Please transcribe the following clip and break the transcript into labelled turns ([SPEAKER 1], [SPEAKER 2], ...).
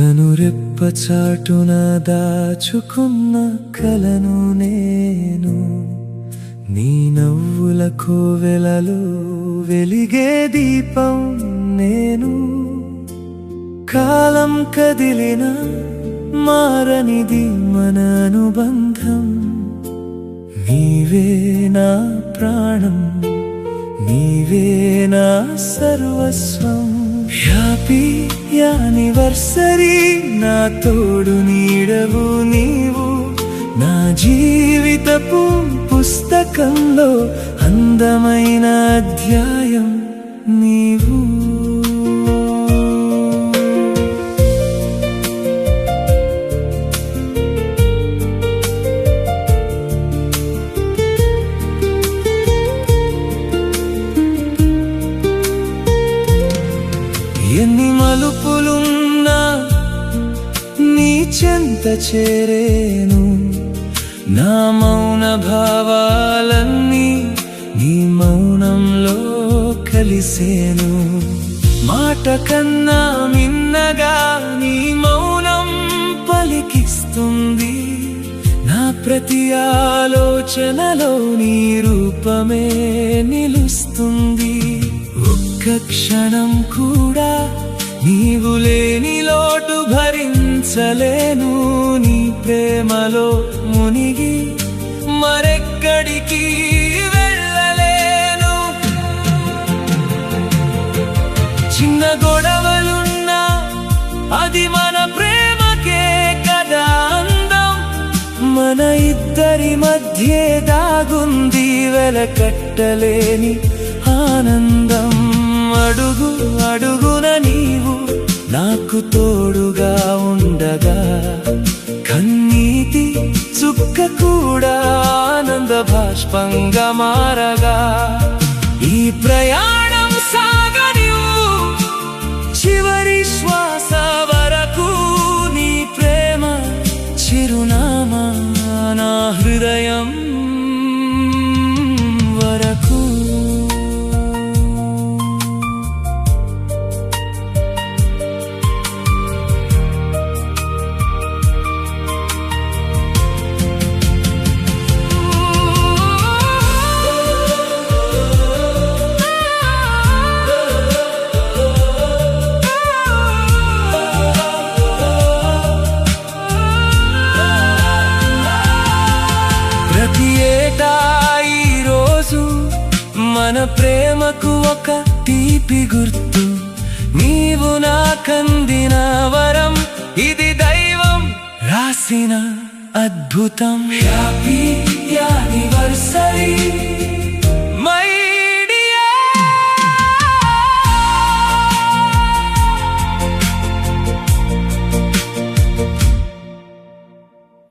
[SPEAKER 1] కనురెప్ప చాటున దాచుకున్న కలను నేను, నీ నవ్వుల కోవెలలో వెలిగే దీపం నేను. కాలం కదిలిన మారనిది మన అనుబంధం, నీవే నా ప్రాణం, నీవే నా సర్వస్వం. హ్యాపీ యానివర్సరీ, నా తోడు నీడవు నీవు, నా జీవితపు పుస్తకంలో అందమైన అధ్యాయం నీవు. ఎన్ని మలుపులున్నా నీ చెంత చేరేను, నా మౌన భావాలన్నీ నీ మౌనంలో కలిసేను. మాట కన్నా మిన్నగా నీ మౌనం పలికిస్తుంది, నా ప్రతి ఆలోచనలో నీ రూపమే నిలుస్తుంది. ఒక్క క్షణం కూడా నీవు లేని లోటు భరించలేను, నీ ప్రేమలో మునిగి మరెక్కడికి వెళ్ళలేను. చిన్న గొడవలున్నా అది మన ప్రేమకే కదా అందం, మన ఇద్దరి మధ్యే దాగుంది వెలకట్టలేని ఆనందం. అడుగు అడుగున నీవు నాకు తోడుగా ఉండగా, కన్నీటి చుక్క కూడా ఆనంద బాష్పంగా మారగా. ఈ ప్రయాణం సాగనివు చివరి శ్వాస వరకు, నీ ప్రేమ చిరునామా నా హృదయం వరకు. ప్రతి ఏటా ఈరోజు మన ప్రేమకు ఒక తీపి గుర్తు, నీవు నాకందిన వరం, ఇది దైవం రాసిన అద్భుతం. Happy anniversary.